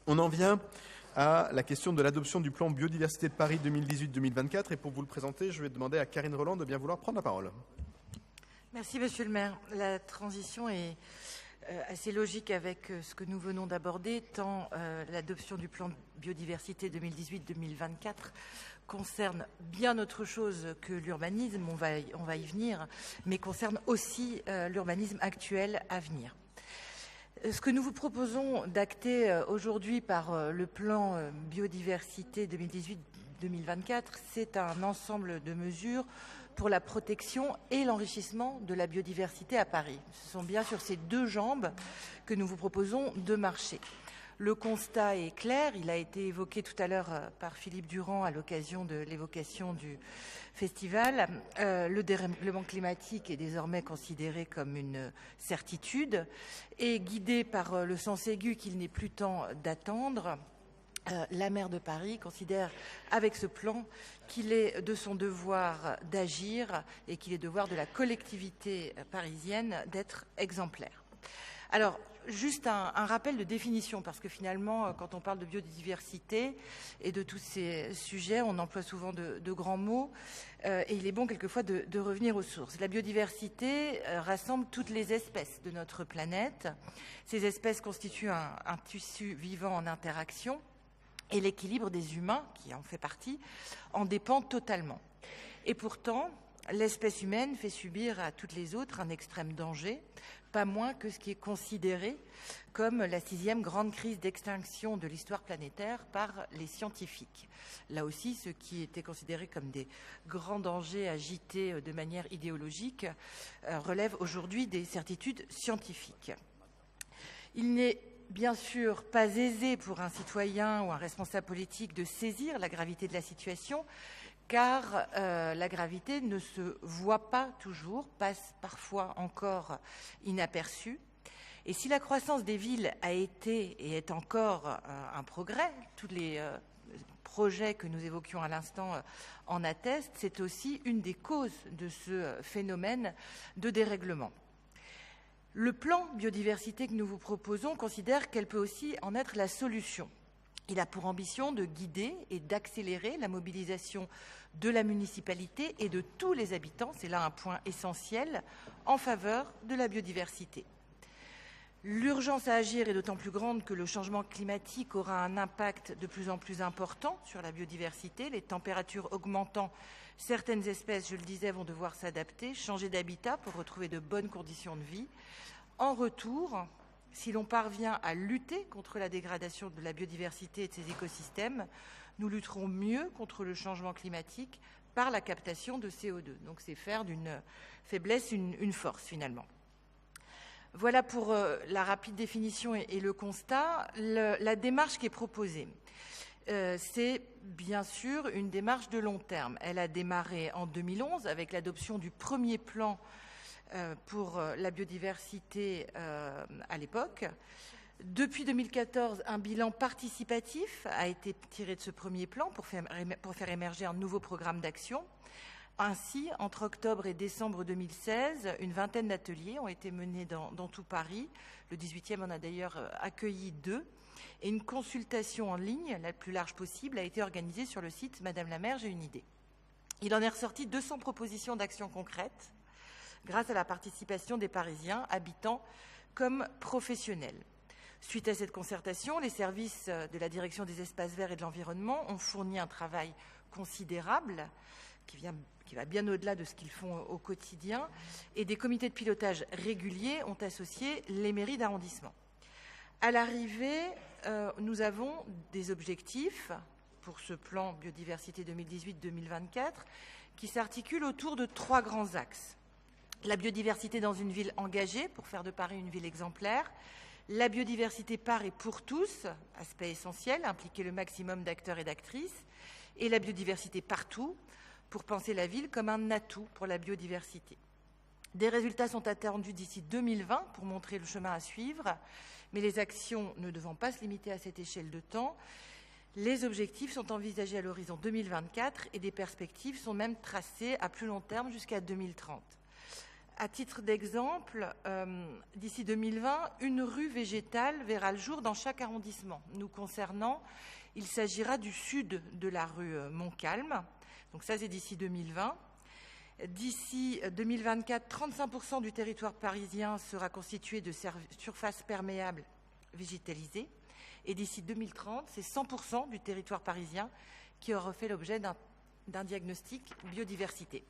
On en vient à la question de l'adoption du plan biodiversité de Paris 2018-2024. Et pour vous le présenter, je vais demander à Karine Roland de bien vouloir prendre la parole. Merci, Monsieur le maire. La transition est assez logique avec ce que nous venons d'aborder, tant l'adoption du plan biodiversité 2018-2024 concerne bien autre chose que l'urbanisme, on va y venir, mais concerne aussi l'urbanisme actuel à venir. Ce que nous vous proposons d'acter aujourd'hui par le plan biodiversité 2018-2024, c'est un ensemble de mesures pour la protection et l'enrichissement de la biodiversité à Paris. Ce sont bien sur ces deux jambes que nous vous proposons de marcher. Le constat est clair, il a été évoqué tout à l'heure par Philippe Durand à l'occasion de l'évocation du festival. Le dérèglement climatique est désormais considéré comme une certitude et guidé par le sens aigu qu'il n'est plus temps d'attendre. La maire de Paris considère avec ce plan qu'il est de son devoir d'agir et qu'il est devoir de la collectivité parisienne d'être exemplaire. Alors, juste un rappel de définition, parce que finalement, quand on parle de biodiversité et de tous ces sujets, on emploie souvent de grands mots et il est bon quelquefois de revenir aux sources. La biodiversité rassemble toutes les espèces de notre planète. Ces espèces constituent un tissu vivant en interaction. Et l'équilibre des humains, qui en fait partie, en dépend totalement. Et pourtant, l'espèce humaine fait subir à toutes les autres un extrême danger, pas moins que ce qui est considéré comme la 6e grande crise d'extinction de l'histoire planétaire par les scientifiques. Là aussi, ce qui était considéré comme des grands dangers agités de manière idéologique relève aujourd'hui des certitudes scientifiques. Il n'est bien sûr pas aisé pour un citoyen ou un responsable politique de saisir la gravité de la situation, car la gravité ne se voit pas toujours, passe parfois encore inaperçue. Et si la croissance des villes a été et est encore un progrès, tous les projets que nous évoquions à l'instant en attestent, c'est aussi une des causes de ce phénomène de dérèglement. Le plan biodiversité que nous vous proposons considère qu'elle peut aussi en être la solution. Il a pour ambition de guider et d'accélérer la mobilisation de la municipalité et de tous les habitants, c'est là un point essentiel, en faveur de la biodiversité. L'urgence à agir est d'autant plus grande que le changement climatique aura un impact de plus en plus important sur la biodiversité. Les températures augmentant, certaines espèces, je le disais, vont devoir s'adapter, changer d'habitat pour retrouver de bonnes conditions de vie. En retour, si l'on parvient à lutter contre la dégradation de la biodiversité et de ses écosystèmes, nous lutterons mieux contre le changement climatique par la captation de CO2. Donc c'est faire d'une faiblesse une force finalement. Voilà pour la rapide définition et le constat. La démarche qui est proposée, c'est bien sûr une démarche de long terme. Elle a démarré en 2011 avec l'adoption du premier plan pour la biodiversité à l'époque. Depuis 2014, un bilan participatif a été tiré de ce premier plan pour faire émerger un nouveau programme d'action. Ainsi, entre octobre et décembre 2016, une vingtaine d'ateliers ont été menés dans tout Paris. Le 18e en a d'ailleurs accueilli 2. Et une consultation en ligne, la plus large possible, a été organisée sur le site « Madame la maire, j'ai une idée ». Il en est ressorti 200 propositions d'actions concrètes grâce à la participation des Parisiens, habitants comme professionnels. Suite à cette concertation, les services de la Direction des espaces verts et de l'environnement ont fourni un travail considérable qui va bien au-delà de ce qu'ils font au quotidien, et des comités de pilotage réguliers ont associé les mairies d'arrondissement. À l'arrivée, nous avons des objectifs pour ce plan biodiversité 2018-2024 qui s'articulent autour de 3 grands axes. La biodiversité dans une ville engagée pour faire de Paris une ville exemplaire, la biodiversité par et pour tous, aspect essentiel, impliquer le maximum d'acteurs et d'actrices, et la biodiversité partout, pour penser la ville comme un atout pour la biodiversité. Des résultats sont attendus d'ici 2020 pour montrer le chemin à suivre, mais les actions ne devant pas se limiter à cette échelle de temps, les objectifs sont envisagés à l'horizon 2024 et des perspectives sont même tracées à plus long terme jusqu'à 2030. À titre d'exemple, d'ici 2020, une rue végétale verra le jour dans chaque arrondissement. Nous concernant, il s'agira du sud de la rue Montcalm. Donc ça, c'est d'ici 2020. D'ici 2024, 35% du territoire parisien sera constitué de surfaces perméables végétalisées. Et d'ici 2030, c'est 100% du territoire parisien qui aura fait l'objet d'un diagnostic biodiversité.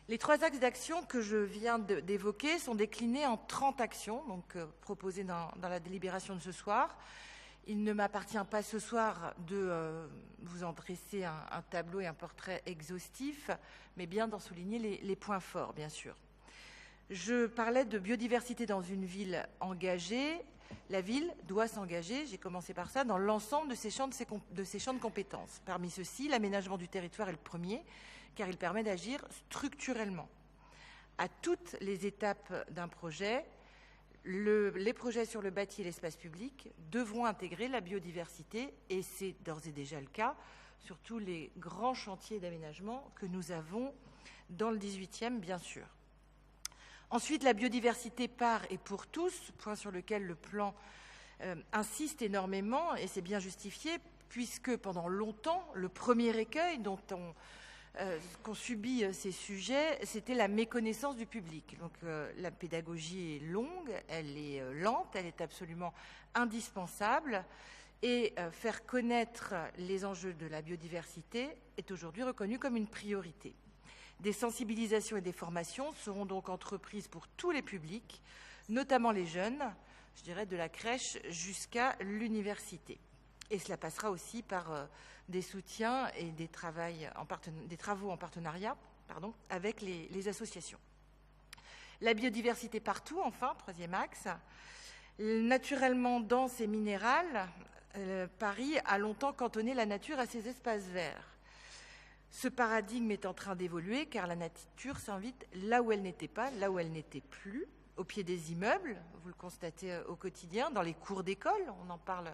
Les 3 axes d'action que je viens d'évoquer sont déclinés en 30 actions, donc proposées dans la délibération de ce soir. Il ne m'appartient pas ce soir de vous en dresser un tableau et un portrait exhaustif, mais bien d'en souligner les points forts, bien sûr. Je parlais de biodiversité dans une ville engagée. La ville doit s'engager, j'ai commencé par ça, dans l'ensemble de ses champs de compétences. Parmi ceux-ci, l'aménagement du territoire est le premier, car il permet d'agir structurellement. À toutes les étapes d'un projet, les projets sur le bâti et l'espace public devront intégrer la biodiversité, et c'est d'ores et déjà le cas sur tous les grands chantiers d'aménagement que nous avons dans le 18e, bien sûr. Ensuite, la biodiversité par et pour tous, point sur lequel le plan insiste énormément, et c'est bien justifié, puisque pendant longtemps, le premier écueil qu'ont subi ces sujets, c'était la méconnaissance du public. Donc la pédagogie est longue, elle est lente, elle est absolument indispensable, et faire connaître les enjeux de la biodiversité est aujourd'hui reconnu comme une priorité. Des sensibilisations et des formations seront donc entreprises pour tous les publics, notamment les jeunes, je dirais de la crèche jusqu'à l'université. Et cela passera aussi par des soutiens et des travaux en partenariat avec les associations. La biodiversité partout, enfin, 3e axe. Naturellement dense et minérale, Paris a longtemps cantonné la nature à ses espaces verts. Ce paradigme est en train d'évoluer car la nature s'invite là où elle n'était pas, là où elle n'était plus, au pied des immeubles, vous le constatez au quotidien, dans les cours d'école, on en parle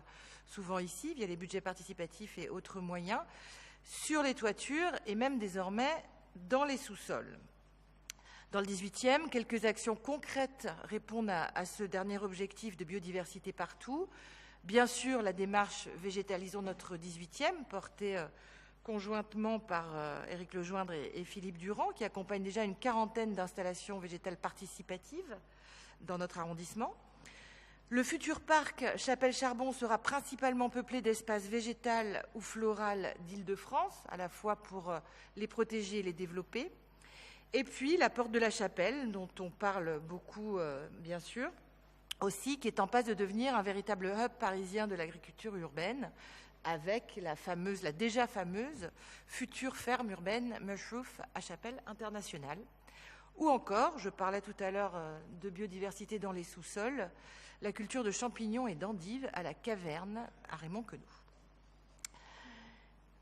souvent ici, via les budgets participatifs et autres moyens, sur les toitures et même désormais dans les sous-sols. Dans le 18e, quelques actions concrètes répondent à ce dernier objectif de biodiversité partout. Bien sûr, la démarche Végétalisons notre 18e, portée conjointement par Éric Lejoindre et Philippe Durand, qui accompagne déjà une 40aine d'installations végétales participatives dans notre arrondissement. Le futur parc Chapelle-Charbon sera principalement peuplé d'espaces végétales ou florales d'Île-de-France, à la fois pour les protéger et les développer. Et puis la porte de la Chapelle, dont on parle beaucoup, bien sûr, aussi, qui est en passe de devenir un véritable hub parisien de l'agriculture urbaine, avec la déjà fameuse future ferme urbaine Mushroof à Chapelle Internationale. Ou encore, je parlais tout à l'heure de biodiversité dans les sous-sols, la culture de champignons et d'endives à la Caverne à Raymond-Queneau.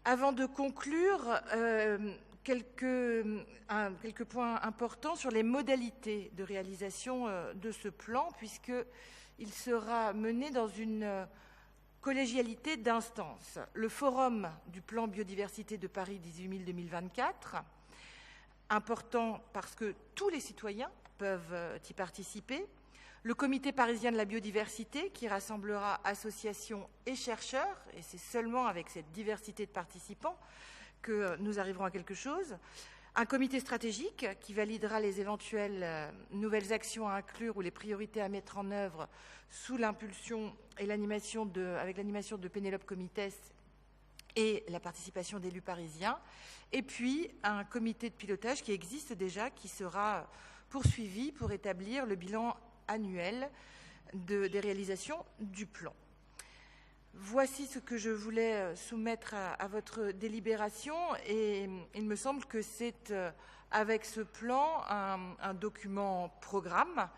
Avant de conclure, quelques points importants sur les modalités de réalisation de ce plan, puisqu'il sera mené dans une collégialité d'instances. Le forum du plan biodiversité de Paris 18 000-2024, important parce que tous les citoyens peuvent y participer. Le comité parisien de la biodiversité qui rassemblera associations et chercheurs, et c'est seulement avec cette diversité de participants que nous arriverons à quelque chose. Un comité stratégique qui validera les éventuelles nouvelles actions à inclure ou les priorités à mettre en œuvre sous l'impulsion et avec l'animation de Pénélope Comites et la participation d'élus parisiens. Et puis un comité de pilotage qui existe déjà, qui sera poursuivi pour établir le bilan annuel des réalisations du plan. Voici ce que je voulais soumettre à votre délibération, et il me semble que c'est avec ce plan un document programme,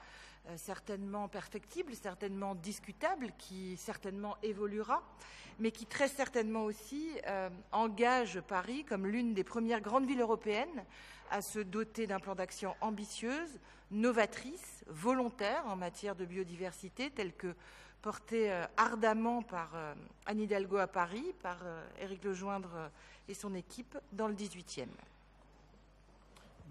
certainement perfectible, certainement discutable, qui certainement évoluera, mais qui très certainement aussi engage Paris comme l'une des premières grandes villes européennes à se doter d'un plan d'action ambitieuse, novatrice, volontaire en matière de biodiversité, tel que porté ardemment par Anne Hidalgo à Paris, par Éric Lejoindre et son équipe dans le 18e.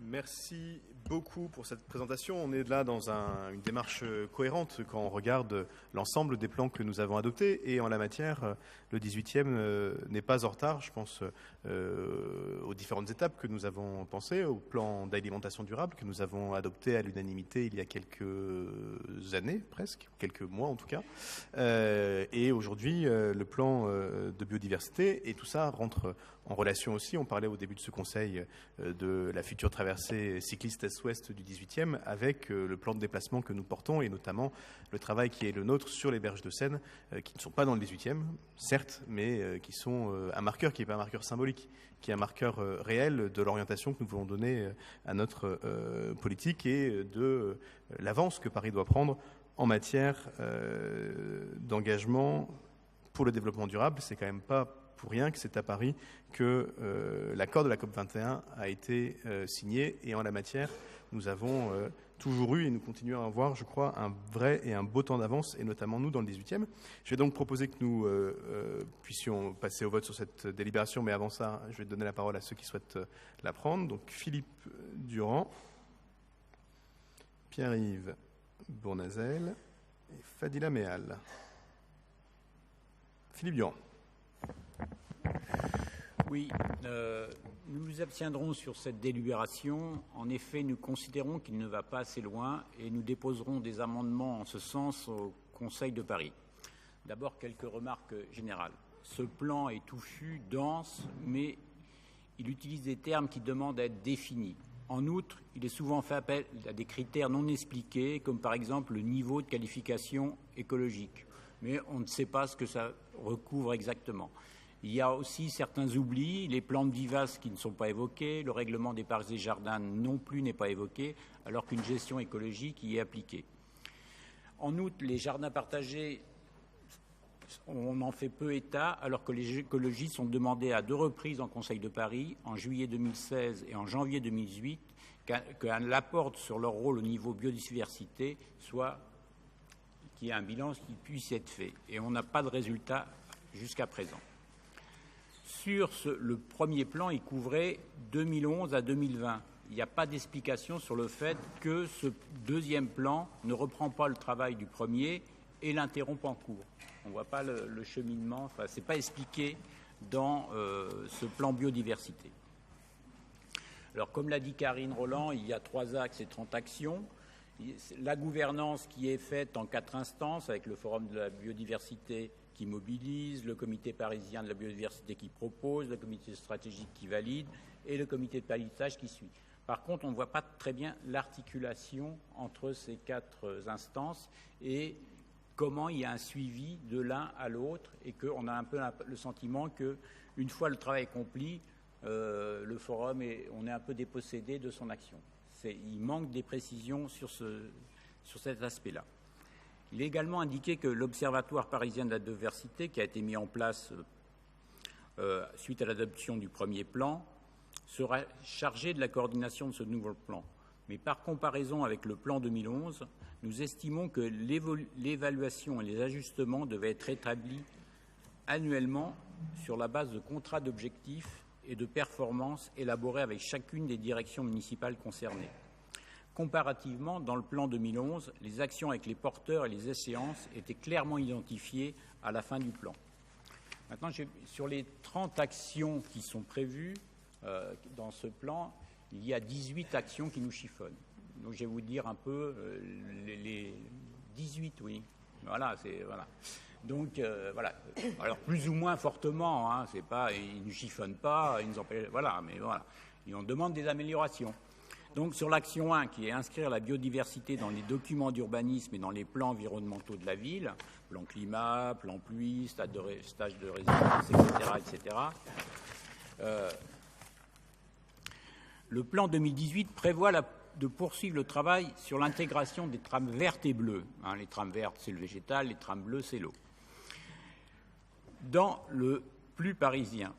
Merci beaucoup pour cette présentation. On est là dans une démarche cohérente quand on regarde l'ensemble des plans que nous avons adoptés. Et en la matière, le 18e n'est pas en retard. Je pense aux différentes étapes que nous avons pensées, au plan d'alimentation durable que nous avons adopté à l'unanimité il y a quelques années, presque, quelques mois en tout cas. Et aujourd'hui, le plan de biodiversité. Et tout ça rentre en relation aussi. On parlait au début de ce conseil de la future traversée cycliste est-ouest du 18e avec le plan de déplacement que nous portons et notamment le travail qui est le nôtre sur les berges de Seine qui ne sont pas dans le 18e, certes, mais qui sont un marqueur qui n'est pas un marqueur symbolique, qui est un marqueur réel de l'orientation que nous voulons donner à notre politique et de l'avance que Paris doit prendre en matière d'engagement pour le développement durable. C'est quand même pas pour rien que c'est à Paris que l'accord de la COP21 a été signé. Et en la matière, nous avons toujours eu et nous continuons à avoir, je crois, un vrai et un beau temps d'avance, et notamment nous dans le 18e. Je vais donc proposer que nous puissions passer au vote sur cette délibération, mais avant ça, je vais donner la parole à ceux qui souhaitent la prendre. Donc Philippe Durand, Pierre-Yves Bournazel et Fadila Méal. Philippe Durand. Oui, nous nous abstiendrons sur cette délibération. En effet, nous considérons qu'il ne va pas assez loin et nous déposerons des amendements en ce sens au Conseil de Paris. D'abord, quelques remarques générales. Ce plan est touffu, dense, mais il utilise des termes qui demandent à être définis. En outre, il est souvent fait appel à des critères non expliqués, comme par exemple le niveau de qualification écologique. Mais on ne sait pas ce que ça recouvre exactement. Il y a aussi certains oublis, les plantes vivaces qui ne sont pas évoquées, le règlement des parcs et jardins non plus n'est pas évoqué, alors qu'une gestion écologique y est appliquée. En outre, les jardins partagés, on en fait peu état, alors que les écologistes ont demandé à 2 reprises en Conseil de Paris, en juillet 2016 et en janvier 2018, qu'un apport sur leur rôle au niveau biodiversité qu'il y ait un bilan qui puisse être fait. Et on n'a pas de résultat jusqu'à présent. Sur le premier plan, il couvrait 2011 à 2020. Il n'y a pas d'explication sur le fait que ce deuxième plan ne reprend pas le travail du premier et l'interrompt en cours. On ne voit pas le cheminement, enfin, ce n'est pas expliqué dans ce plan biodiversité. Alors, comme l'a dit Karine Roland, il y a 3 axes et 30 actions. La gouvernance qui est faite en 4 instances, avec le Forum de la biodiversité qui mobilise, le comité parisien de la biodiversité qui propose, le comité stratégique qui valide et le comité de pilotage qui suit. Par contre, on ne voit pas très bien l'articulation entre ces 4 instances et comment il y a un suivi de l'un à l'autre et qu'on a un peu le sentiment qu'une fois le travail accompli, le forum, on est un peu dépossédé de son action. Il manque des précisions sur cet aspect-là. Il est également indiqué que l'Observatoire parisien de la biodiversité, qui a été mis en place suite à l'adoption du premier plan, sera chargé de la coordination de ce nouveau plan. Mais par comparaison avec le plan 2011, nous estimons que l'évaluation et les ajustements devaient être établis annuellement sur la base de contrats d'objectifs et de performance élaborés avec chacune des directions municipales concernées. Comparativement, dans le plan 2011, les actions avec les porteurs et les échéances étaient clairement identifiées à la fin du plan. Maintenant, sur les 30 actions qui sont prévues dans ce plan, il y a 18 actions qui nous chiffonnent. Donc, je vais vous dire un peu les 18, oui. Voilà, voilà. Donc, voilà. Alors, plus ou moins fortement, hein, c'est pas, ils ne chiffonnent pas, ils nous empêchent, voilà, mais voilà. Et on demande des améliorations. Donc, sur l'action 1, qui est inscrire la biodiversité dans les documents d'urbanisme et dans les plans environnementaux de la ville, plan climat, plan pluie, stage de résidence, etc., le plan 2018 prévoit de poursuivre le travail sur l'intégration des trames vertes et bleues. Hein, les trames vertes, c'est le végétal, les trames bleues, c'est l'eau. Dans le plus parisien,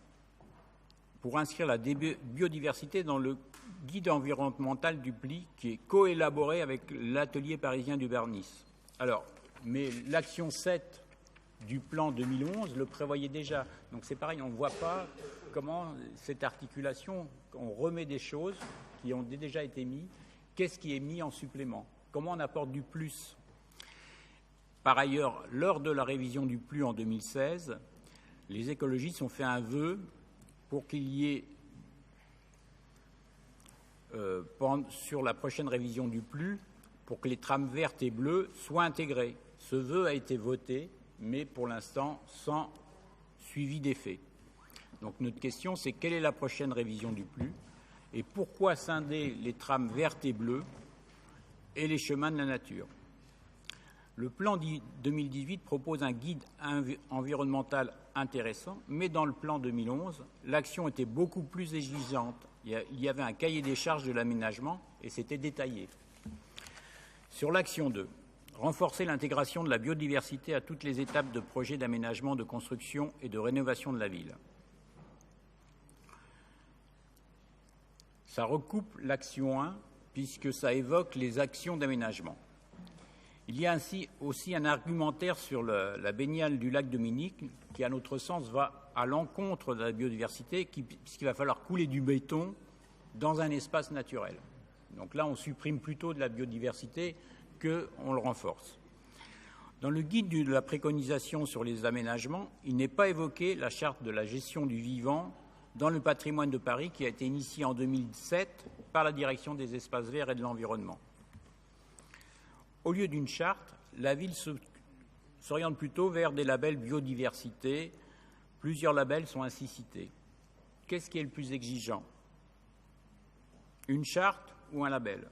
pour inscrire la biodiversité dans le guide environnemental du PLI, qui est coélaboré avec l'atelier parisien du Bernis. Alors, mais l'action 7 du plan 2011 le prévoyait déjà. Donc c'est pareil, on ne voit pas comment cette articulation, on remet des choses qui ont déjà été mis, qu'est-ce qui est mis en supplément? Comment on apporte du plus? Par ailleurs, lors de la révision du PLU en 2016, les écologistes ont fait un vœu pour qu'il y ait, sur la prochaine révision du PLU, pour que les trames vertes et bleues soient intégrées. Ce vœu a été voté, mais pour l'instant sans suivi d'effet. Donc notre question, c'est quelle est la prochaine révision du PLU et pourquoi scinder les trames vertes et bleues et les chemins de la nature? Le plan 2018 propose un guide environnemental intéressant, mais dans le plan 2011, l'action était beaucoup plus exigeante. Il y avait un cahier des charges de l'aménagement et c'était détaillé. Sur l'action 2, renforcer l'intégration de la biodiversité à toutes les étapes de projets d'aménagement, de construction et de rénovation de la ville. Ça recoupe l'action 1 puisque ça évoque les actions d'aménagement. Il y a ainsi aussi un argumentaire sur la baignade du lac Dominique qui, à notre sens, va à l'encontre de la biodiversité puisqu'il va falloir couler du béton dans un espace naturel. Donc là, on supprime plutôt de la biodiversité qu'on le renforce. Dans le guide de la préconisation sur les aménagements, il n'est pas évoqué la charte de la gestion du vivant dans le patrimoine de Paris qui a été initiée en 2007 par la Direction des espaces verts et de l'environnement. Au lieu d'une charte, la ville s'oriente plutôt vers des labels biodiversité. Plusieurs labels sont ainsi cités. Qu'est-ce qui est le plus exigeant? Une charte ou un label?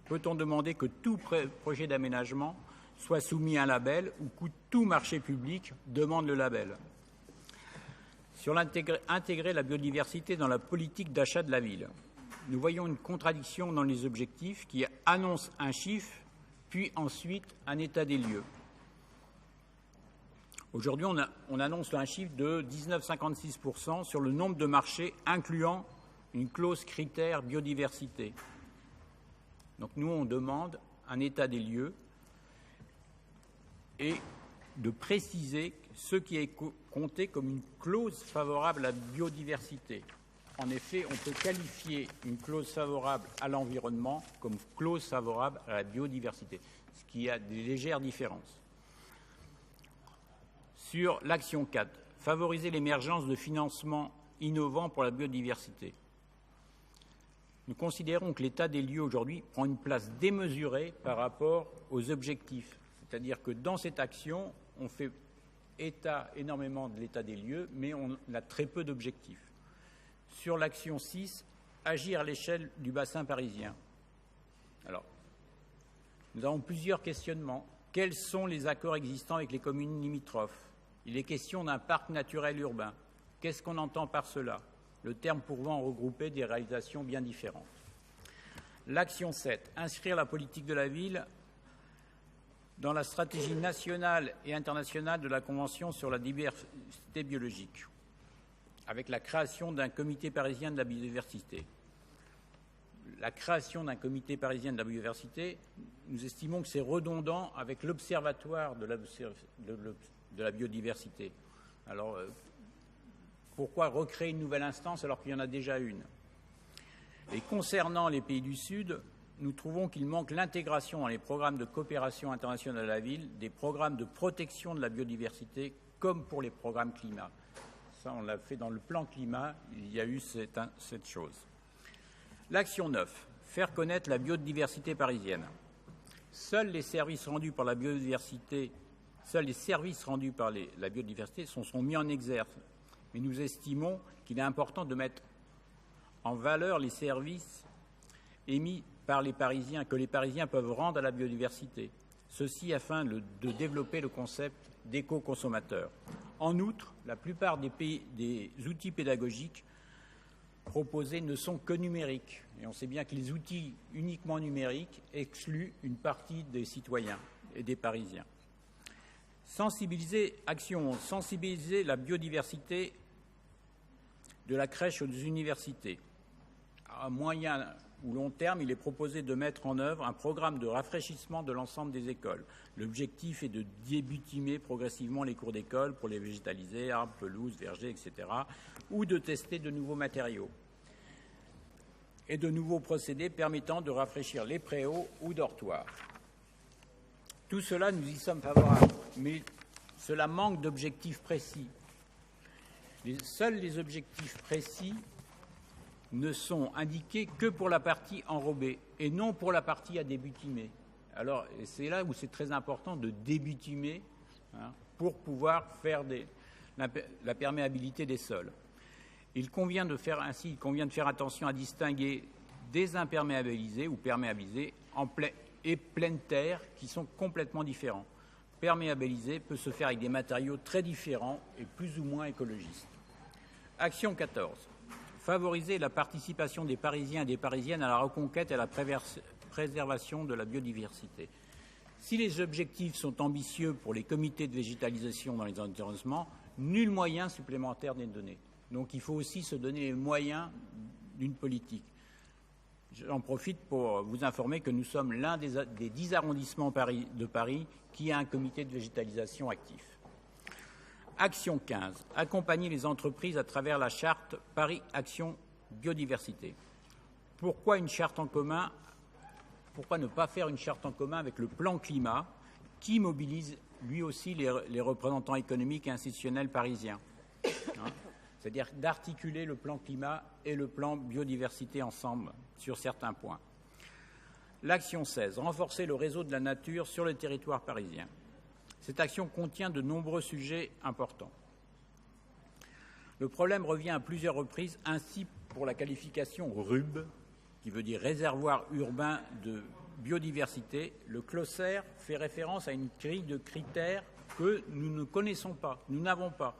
Peut-on demander que tout projet d'aménagement soit soumis à un label ou que tout marché public demande le label? Sur intégrer la biodiversité dans la politique d'achat de la ville, nous voyons une contradiction dans les objectifs qui annoncent un chiffre puis ensuite un état des lieux. Aujourd'hui, on annonce un chiffre de 19,56% sur le nombre de marchés incluant une clause critère biodiversité. Donc nous, on demande un état des lieux et de préciser ce qui est compté comme une clause favorable à la biodiversité. En effet, on peut qualifier une clause favorable à l'environnement comme clause favorable à la biodiversité, ce qui a des légères différences. Sur l'action 4, favoriser l'émergence de financements innovants pour la biodiversité. Nous considérons que l'état des lieux aujourd'hui prend une place démesurée par rapport aux objectifs. C'est-à-dire que dans cette action, on fait état énormément de l'état des lieux, mais on a très peu d'objectifs. Sur l'action 6, agir à l'échelle du bassin parisien. Alors, nous avons plusieurs questionnements. Quels sont les accords existants avec les communes limitrophes? Il est question d'un parc naturel urbain. Qu'est-ce qu'on entend par cela? Le terme pouvant regrouper des réalisations bien différentes. L'action 7, inscrire la politique de la ville dans la stratégie nationale et internationale de la Convention sur la diversité biologique, avec la création d'un comité parisien de la biodiversité. La création d'un comité parisien de la biodiversité, nous estimons que c'est redondant avec l'observatoire de la biodiversité. Alors, pourquoi recréer une nouvelle instance alors qu'il y en a déjà une? Et concernant les pays du Sud, nous trouvons qu'il manque l'intégration dans les programmes de coopération internationale de la ville des programmes de protection de la biodiversité comme pour les programmes climat. Ça, on l'a fait dans le plan climat, il y a eu cette chose. L'action 9, faire connaître la biodiversité parisienne. Seuls les services rendus par la biodiversité sont mis en exergue. Mais nous estimons qu'il est important de mettre en valeur les services émis par les Parisiens, que les Parisiens peuvent rendre à la biodiversité. Ceci afin de développer le concept d'éco-consommateur. En outre, la plupart des outils pédagogiques proposés ne sont que numériques. Et on sait bien que les outils uniquement numériques excluent une partie des citoyens et des Parisiens. Sensibiliser la biodiversité de la crèche aux universités. À moyen ou long terme, il est proposé de mettre en œuvre un programme de rafraîchissement de l'ensemble des écoles. L'objectif est de débutimer progressivement les cours d'école pour les végétaliser, arbres, pelouses, vergers, etc., ou de tester de nouveaux matériaux. et de nouveaux procédés permettant de rafraîchir les préaux ou dortoirs. Tout cela, nous y sommes favorables, mais cela manque d'objectifs précis. Seuls les objectifs précis ne sont indiqués que pour la partie enrobée et non pour la partie à débutimer. Alors, c'est là où c'est très important de débutimer pour pouvoir faire la perméabilité des sols. Il convient de faire attention à distinguer des imperméabilisés ou perméabilisés et pleine terre qui sont complètement différents. Perméabilisé peut se faire avec des matériaux très différents et plus ou moins écologistes. Action 14. Favoriser la participation des Parisiens et des Parisiennes à la reconquête et à la préservation de la biodiversité. Si les objectifs sont ambitieux pour les comités de végétalisation dans les arrondissements, nul moyen supplémentaire n'est donné. Donc il faut aussi se donner les moyens d'une politique. J'en profite pour vous informer que nous sommes l'un des 10 arrondissements de Paris qui a un comité de végétalisation actif. Action 15. Accompagner les entreprises à travers la charte Paris Action Biodiversité. Pourquoi une charte en commun? Pourquoi ne pas faire une charte en commun avec le plan climat qui mobilise lui aussi les représentants économiques et institutionnels parisiens, c'est-à-dire d'articuler le plan climat et le plan biodiversité ensemble sur certains points. L'action 16, renforcer le réseau de la nature sur le territoire parisien. Cette action contient de nombreux sujets importants. Le problème revient à plusieurs reprises, ainsi pour la qualification RUB, qui veut dire réservoir urbain de biodiversité. Le Closser fait référence à une grille de critères que nous ne connaissons pas, nous n'avons pas.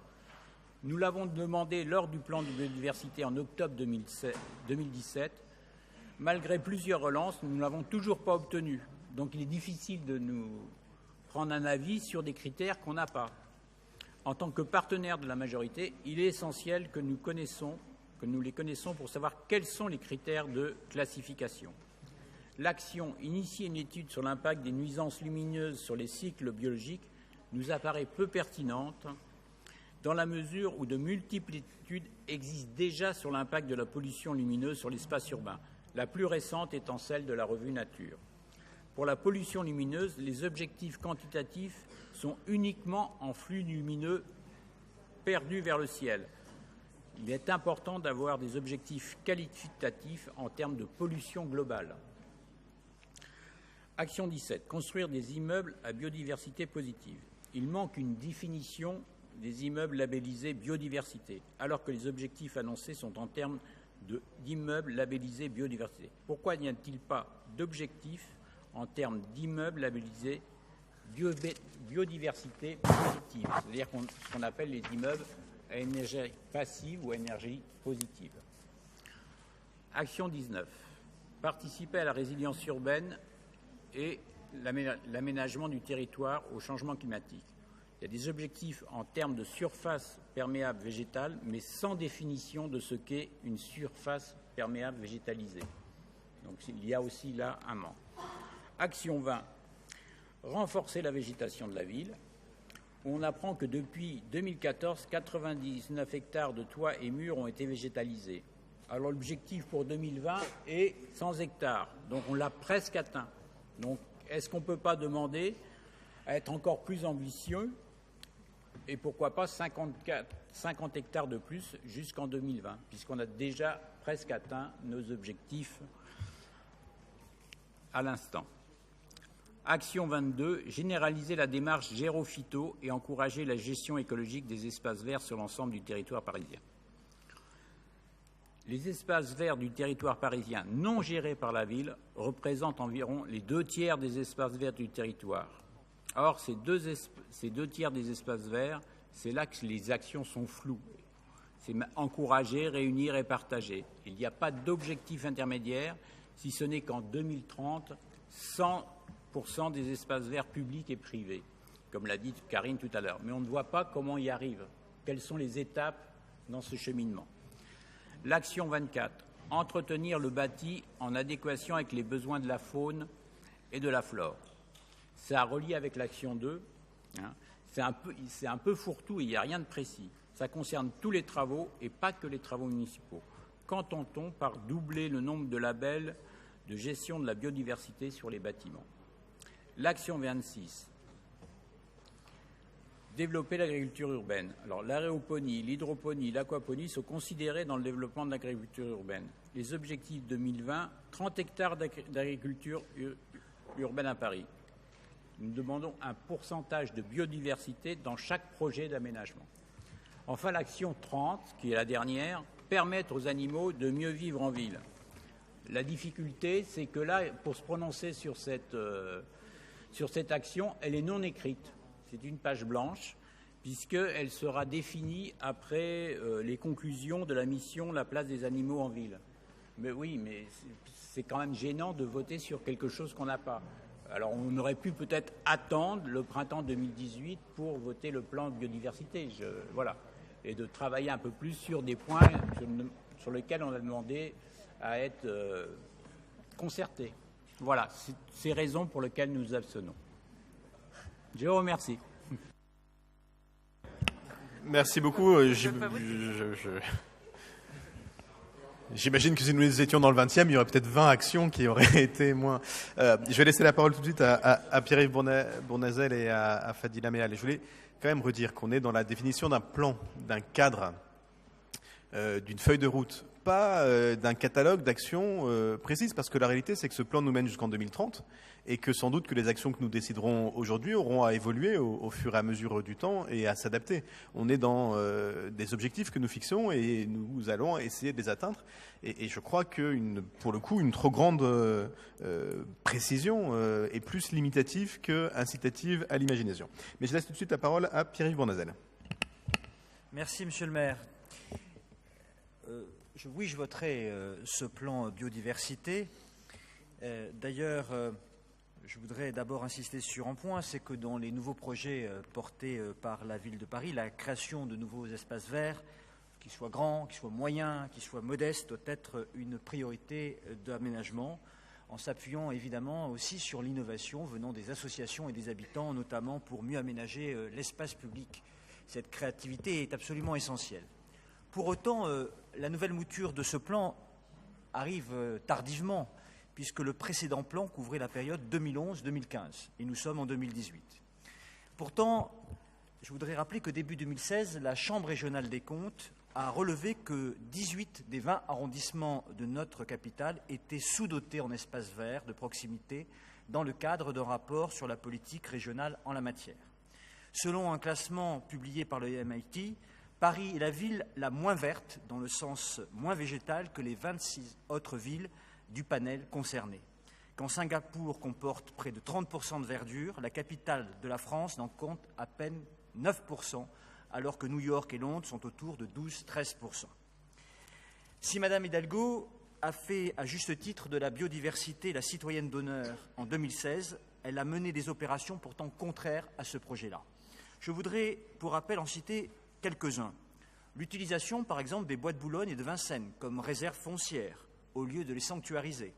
Nous l'avons demandé lors du plan de biodiversité en octobre 2017. Malgré plusieurs relances, nous ne l'avons toujours pas obtenu. Donc il est difficile de nous prendre un avis sur des critères qu'on n'a pas. En tant que partenaire de la majorité, il est essentiel que nous les connaissons pour savoir quels sont les critères de classification. L'action initier une étude sur l'impact des nuisances lumineuses sur les cycles biologiques nous apparaît peu pertinente dans la mesure où de multiples études existent déjà sur l'impact de la pollution lumineuse sur l'espace urbain, la plus récente étant celle de la revue Nature. Pour la pollution lumineuse, les objectifs quantitatifs sont uniquement en flux lumineux perdus vers le ciel. Il est important d'avoir des objectifs qualitatifs en termes de pollution globale. Action 17. Construire des immeubles à biodiversité positive. Il manque une définition des immeubles labellisés biodiversité, alors que les objectifs annoncés sont en termes d'immeubles labellisés biodiversité. Pourquoi n'y a-t-il pas d'objectifs en termes d'immeubles labellisés biodiversité positive, c'est-à-dire ce qu'on appelle les immeubles à énergie passive ou à énergie positive. Action 19. Participer à la résilience urbaine et l'aménagement du territoire au changement climatique. Il y a des objectifs en termes de surface perméable végétale, mais sans définition de ce qu'est une surface perméable végétalisée. Donc il y a aussi là un manque. Action 20. Renforcer la végétation de la ville. On apprend que depuis 2014, 99 hectares de toits et murs ont été végétalisés. Alors l'objectif pour 2020 est 100 hectares, donc on l'a presque atteint. Donc est-ce qu'on ne peut pas demander à être encore plus ambitieux et pourquoi pas 50 hectares de plus jusqu'en 2020, puisqu'on a déjà presque atteint nos objectifs à l'instant. Action 22, généraliser la démarche gérophyto et encourager la gestion écologique des espaces verts sur l'ensemble du territoire parisien. Les espaces verts du territoire parisien non gérés par la ville représentent environ les 2/3 des espaces verts du territoire. Or, ces deux tiers des espaces verts, c'est là que les actions sont floues. C'est encourager, réunir et partager. Il n'y a pas d'objectif intermédiaire, si ce n'est qu'en 2030, 100% des espaces verts publics et privés, comme l'a dit Karine tout à l'heure. Mais on ne voit pas comment y arrive, quelles sont les étapes dans ce cheminement. L'action 24, entretenir le bâti en adéquation avec les besoins de la faune et de la flore. Ça relie avec l'action 2. C'est un peu fourre-tout et il n'y a rien de précis. Ça concerne tous les travaux et pas que les travaux municipaux. qu'entend-on par doubler le nombre de labels de gestion de la biodiversité sur les bâtiments? L'action 26. Développer l'agriculture urbaine. Alors, l'aéroponie, l'hydroponie, l'aquaponie sont considérés dans le développement de l'agriculture urbaine. Les objectifs 2020, 30 hectares d'agriculture urbaine à Paris. Nous demandons un pourcentage de biodiversité dans chaque projet d'aménagement. Enfin, l'action 30, qui est la dernière, permettre aux animaux de mieux vivre en ville. La difficulté, c'est que là, pour se prononcer sur cette action, elle est non écrite. C'est une page blanche, puisqu'elle sera définie après les conclusions de la mission « La place des animaux en ville ». Mais oui, mais c'est quand même gênant de voter sur quelque chose qu'on n'a pas. Alors, on aurait pu peut-être attendre le printemps 2018 pour voter le plan de biodiversité, voilà, et de travailler un peu plus sur des points sur lesquels on a demandé à être concertés. Voilà, c'est ces raisons pour lesquelles nous nous abstenons. Je vous remercie. Merci beaucoup. J'imagine que si nous étions dans le 20e, il y aurait peut-être 20 actions qui auraient été moins... je vais laisser la parole tout de suite à Pierre-Yves Bournazel et à Fadila Meal. Et je voulais quand même redire qu'on est dans la définition d'un plan, d'un cadre, d'une feuille de route, pas d'un catalogue d'actions précises, parce que la réalité, c'est que ce plan nous mène jusqu'en 2030 et que sans doute que les actions que nous déciderons aujourd'hui auront à évoluer au fur et à mesure du temps et à s'adapter. On est dans des objectifs que nous fixons et nous allons essayer de les atteindre. Et je crois que, pour le coup, une trop grande précision est plus limitative qu'incitative à l'imagination. Mais je laisse tout de suite la parole à Pierre-Yves Bournazel. Merci, Monsieur le maire. Oui, je voterai ce plan biodiversité. D'ailleurs, je voudrais d'abord insister sur un point, c'est que dans les nouveaux projets portés par la ville de Paris, la création de nouveaux espaces verts, qu'ils soient grands, qu'ils soient moyens, qu'ils soient modestes, doit être une priorité d'aménagement, en s'appuyant évidemment aussi sur l'innovation venant des associations et des habitants, notamment pour mieux aménager l'espace public. Cette créativité est absolument essentielle. Pour autant, la nouvelle mouture de ce plan arrive tardivement, puisque le précédent plan couvrait la période 2011-2015, et nous sommes en 2018. Pourtant, je voudrais rappeler que début 2016, la Chambre régionale des comptes a relevé que 18 des 20 arrondissements de notre capitale étaient sous-dotés en espaces verts de proximité dans le cadre d'un rapport sur la politique régionale en la matière. Selon un classement publié par le MIT, Paris est la ville la moins verte, dans le sens moins végétal, que les 26 autres villes du panel concerné. Quand Singapour comporte près de 30% de verdure, la capitale de la France n'en compte à peine 9%, alors que New York et Londres sont autour de 12-13%. Si Mme Hidalgo a fait à juste titre de la biodiversité la citoyenne d'honneur en 2016, elle a mené des opérations pourtant contraires à ce projet-là. Je voudrais, pour rappel, en citer quelques-uns. L'utilisation, par exemple, des bois de Boulogne et de Vincennes comme réserve foncière, au lieu de les sanctuariser.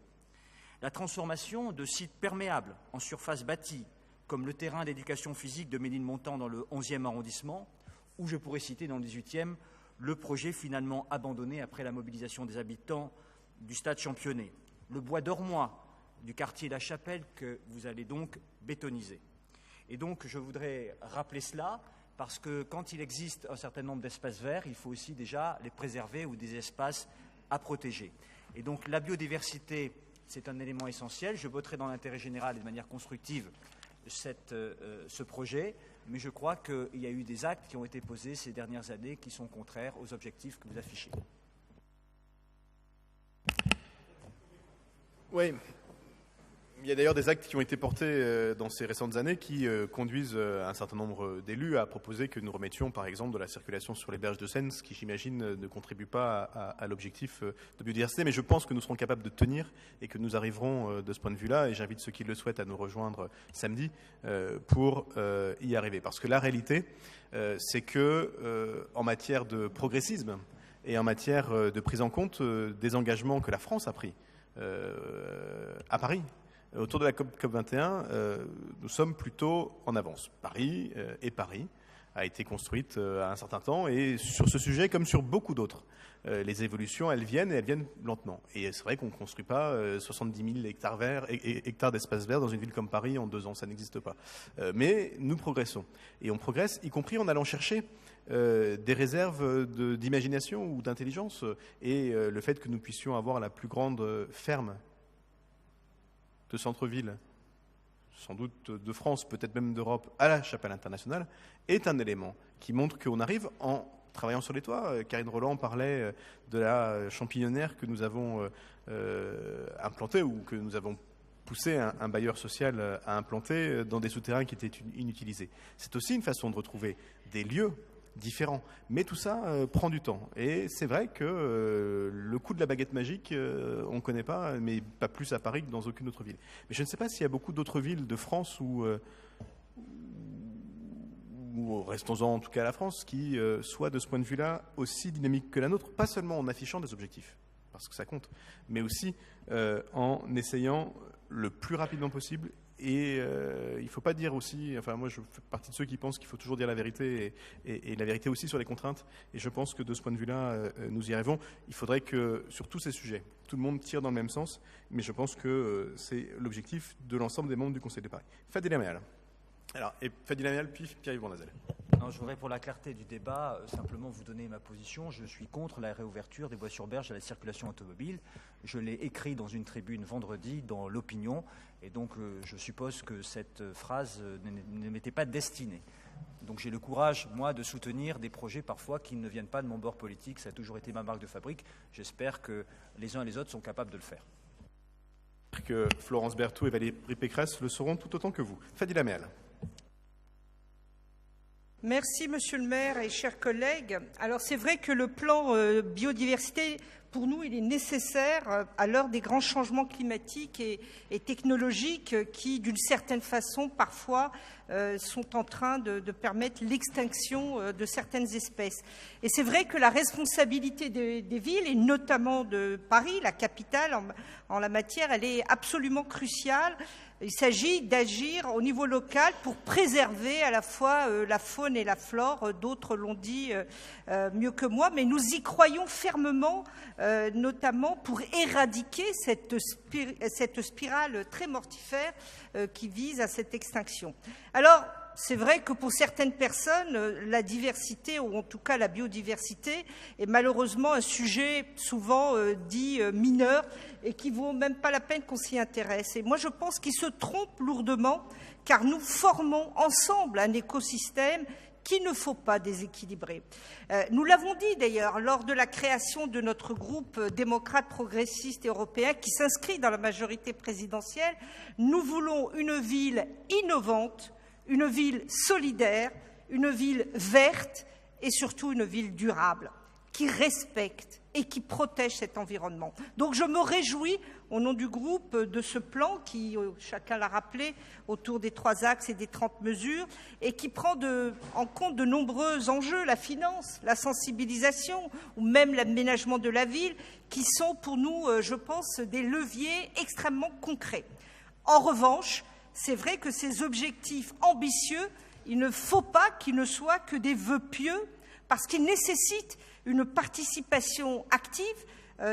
La transformation de sites perméables en surface bâtie, comme le terrain d'éducation physique de Ménilmontant dans le 11e arrondissement, ou je pourrais citer dans le 18e, le projet finalement abandonné après la mobilisation des habitants du stade Championnet. Le bois d'Ormois du quartier La Chapelle que vous allez donc bétoniser. Et donc je voudrais rappeler cela, parce que quand il existe un certain nombre d'espaces verts, il faut aussi déjà les préserver ou des espaces à protéger. Et donc la biodiversité, c'est un élément essentiel. Je voterai dans l'intérêt général et de manière constructive ce projet, mais je crois qu'il y a eu des actes qui ont été posés ces dernières années qui sont contraires aux objectifs que vous affichez. Oui. Il y a d'ailleurs des actes qui ont été portés dans ces récentes années qui conduisent un certain nombre d'élus à proposer que nous remettions, par exemple, de la circulation sur les berges de Seine, ce qui, j'imagine, ne contribue pas à l'objectif de biodiversité. Mais je pense que nous serons capables de tenir et que nous arriverons de ce point de vue-là. Et j'invite ceux qui le souhaitent à nous rejoindre samedi pour y arriver. Parce que la réalité, c'est que en matière de progressisme et en matière de prise en compte des engagements que la France a pris à Paris, autour de la COP21, nous sommes plutôt en avance. Paris a été construite à un certain temps, et sur ce sujet, comme sur beaucoup d'autres, les évolutions, elles viennent lentement. Et c'est vrai qu'on ne construit pas 70 000 hectares verts, hectares d'espace vert dans une ville comme Paris en 2 ans, ça n'existe pas. Mais nous progressons. Et on progresse, y compris en allant chercher des réserves d'imagination ou d'intelligence. Et le fait que nous puissions avoir la plus grande ferme de centre-ville, sans doute de France, peut-être même d'Europe, à la Chapelle internationale, est un élément qui montre qu'on arrive en travaillant sur les toits. Karine Roland parlait de la champignonnière que nous avons implantée, ou que nous avons poussé un bailleur social à implanter dans des souterrains qui étaient inutilisés. C'est aussi une façon de retrouver des lieux différents. Mais tout ça prend du temps. Et c'est vrai que le coup de la baguette magique, on ne connaît pas, mais pas plus à Paris que dans aucune autre ville. Mais je ne sais pas s'il y a beaucoup d'autres villes de France où restons-en en tout cas à la France, qui soient de ce point de vue-là aussi dynamique que la nôtre, pas seulement en affichant des objectifs, parce que ça compte, mais aussi en essayant le plus rapidement possible. Et il ne faut pas dire aussi, enfin moi je fais partie de ceux qui pensent qu'il faut toujours dire la vérité, et la vérité aussi sur les contraintes, et je pense que de ce point de vue-là, nous y arrivons. Il faudrait que sur tous ces sujets, tout le monde tire dans le même sens, mais je pense que c'est l'objectif de l'ensemble des membres du Conseil de Paris. Fadila Meal. Alors, et Fadila Meal, puis Pierre-Yves Bournazel. Je voudrais, pour la clarté du débat, simplement vous donner ma position. Je suis contre la réouverture des voies sur berge à la circulation automobile. Je l'ai écrit dans une tribune vendredi dans l'Opinion, et donc je suppose que cette phrase ne m'était pas destinée. Donc j'ai le courage, moi, de soutenir des projets parfois qui ne viennent pas de mon bord politique. Ça a toujours été ma marque de fabrique. J'espère que les uns et les autres sont capables de le faire. Que Florence Berthoud et Valérie Pécresse le seront tout autant que vous. Fadila Meal. Merci, Monsieur le maire et chers collègues. Alors, c'est vrai que le plan biodiversité, pour nous, il est nécessaire à l'heure des grands changements climatiques et technologiques qui, d'une certaine façon, parfois, sont en train de permettre l'extinction de certaines espèces. Et c'est vrai que la responsabilité des villes, et notamment de Paris, la capitale, en la matière, elle est absolument cruciale. Il s'agit d'agir au niveau local pour préserver à la fois la faune et la flore. D'autres l'ont dit mieux que moi, mais nous y croyons fermement, notamment pour éradiquer cette spirale très mortifère qui vise à cette extinction. Alors, c'est vrai que pour certaines personnes, la diversité, ou en tout cas la biodiversité, est malheureusement un sujet souvent dit mineur et qui ne vaut même pas la peine qu'on s'y intéresse. Et moi, je pense qu'ils se trompent lourdement, car nous formons ensemble un écosystème qu'il ne faut pas déséquilibrer. Nous l'avons dit d'ailleurs lors de la création de notre groupe démocrate, progressiste et européen qui s'inscrit dans la majorité présidentielle, nous voulons une ville innovante, une ville solidaire, une ville verte et surtout une ville durable, qui respecte et qui protège cet environnement. Donc je me réjouis au nom du groupe de ce plan qui, chacun l'a rappelé, autour des 3 axes et des 30 mesures, et qui prend en compte de nombreux enjeux, la finance, la sensibilisation ou même l'aménagement de la ville, qui sont pour nous, je pense, des leviers extrêmement concrets. En revanche, c'est vrai que ces objectifs ambitieux, il ne faut pas qu'ils ne soient que des vœux pieux, parce qu'ils nécessitent une participation active,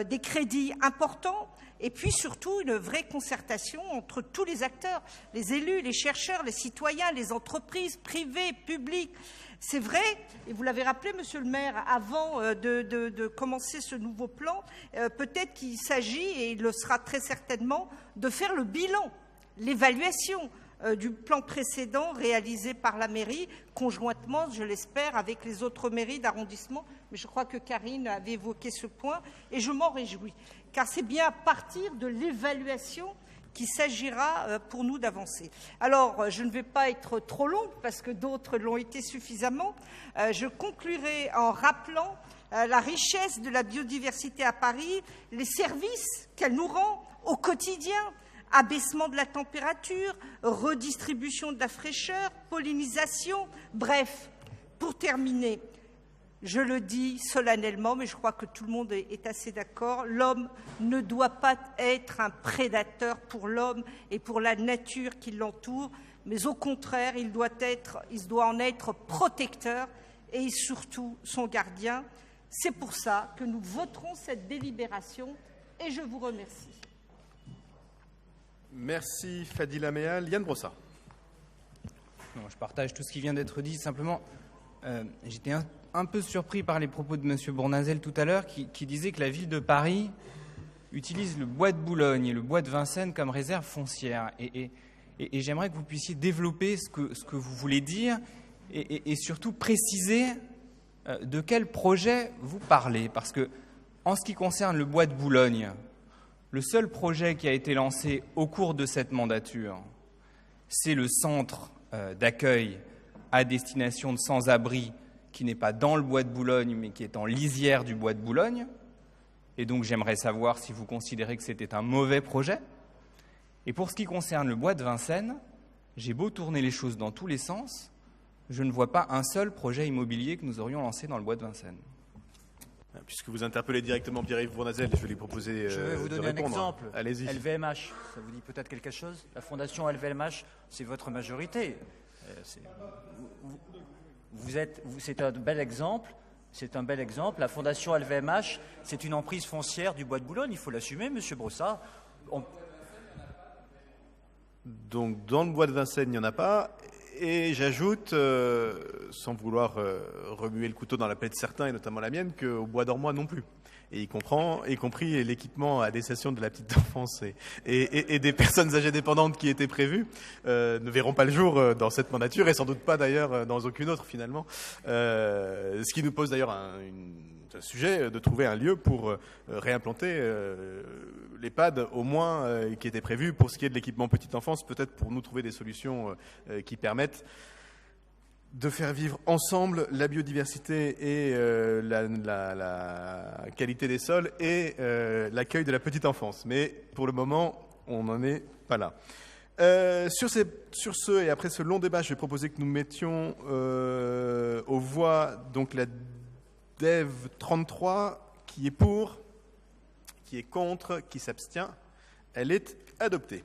des crédits importants, et puis surtout une vraie concertation entre tous les acteurs, les élus, les chercheurs, les citoyens, les entreprises privées, publiques. C'est vrai, et vous l'avez rappelé, Monsieur le maire, avant de commencer ce nouveau plan, peut-être qu'il s'agit, et il le sera très certainement, de faire le bilan, l'évaluation du plan précédent réalisé par la mairie, conjointement, je l'espère, avec les autres mairies d'arrondissement. Mais je crois que Karine avait évoqué ce point, et je m'en réjouis, car c'est bien à partir de l'évaluation qu'il s'agira pour nous d'avancer. Alors, je ne vais pas être trop longue, parce que d'autres l'ont été suffisamment. Je conclurai en rappelant la richesse de la biodiversité à Paris, les services qu'elle nous rend au quotidien, abaissement de la température, redistribution de la fraîcheur, pollinisation, bref, pour terminer, je le dis solennellement, mais je crois que tout le monde est assez d'accord, l'homme ne doit pas être un prédateur pour l'homme et pour la nature qui l'entoure, mais au contraire, il doit en être protecteur et surtout son gardien. C'est pour ça que nous voterons cette délibération et je vous remercie. Merci Fadila Meal. Yann Brossard. Non, je partage tout ce qui vient d'être dit. Simplement, j'étais un peu surpris par les propos de M. Bournazel tout à l'heure qui disait que la ville de Paris utilise le bois de Boulogne et le bois de Vincennes comme réserve foncière. Et j'aimerais que vous puissiez développer ce que vous voulez dire et surtout préciser de quel projet vous parlez. Parce que, en ce qui concerne le bois de Boulogne, le seul projet qui a été lancé au cours de cette mandature, c'est le centre d'accueil à destination de sans-abri qui n'est pas dans le bois de Boulogne, mais qui est en lisière du bois de Boulogne. Et donc, j'aimerais savoir si vous considérez que c'était un mauvais projet. Et pour ce qui concerne le bois de Vincennes, j'ai beau tourner les choses dans tous les sens, je ne vois pas un seul projet immobilier que nous aurions lancé dans le bois de Vincennes. Puisque vous interpellez directement Pierre-Yves Bournazel, je vais lui proposer Je vais vous donner un exemple. Allez-y. LVMH, ça vous dit peut-être quelque chose? La fondation LVMH, c'est votre majorité. C'est un bel exemple. C'est un bel exemple. La fondation LVMH, c'est une emprise foncière du bois de Boulogne. Il faut l'assumer, Monsieur Brossard. Donc, dans le bois de Vincennes, il n'y en a pas. Et j'ajoute, sans vouloir remuer le couteau dans la plaie de certains, et notamment la mienne, qu'au bois d'Ormois non plus. Et y compris l'équipement à destination de la petite enfance et des personnes âgées dépendantes qui étaient prévues, ne verront pas le jour dans cette mandature et sans doute pas d'ailleurs dans aucune autre finalement. Ce qui nous pose d'ailleurs un sujet de trouver un lieu pour réimplanter l'EHPAD au moins qui était prévu pour ce qui est de l'équipement petite enfance, peut-être pour nous trouver des solutions qui permettent de faire vivre ensemble la biodiversité et la qualité des sols et l'accueil de la petite enfance. Mais pour le moment, on n'en est pas là. Sur ce, et après ce long débat, je vais proposer que nous mettions aux voix donc la DEV 33, qui est pour, qui est contre, qui s'abstient. Elle est adoptée.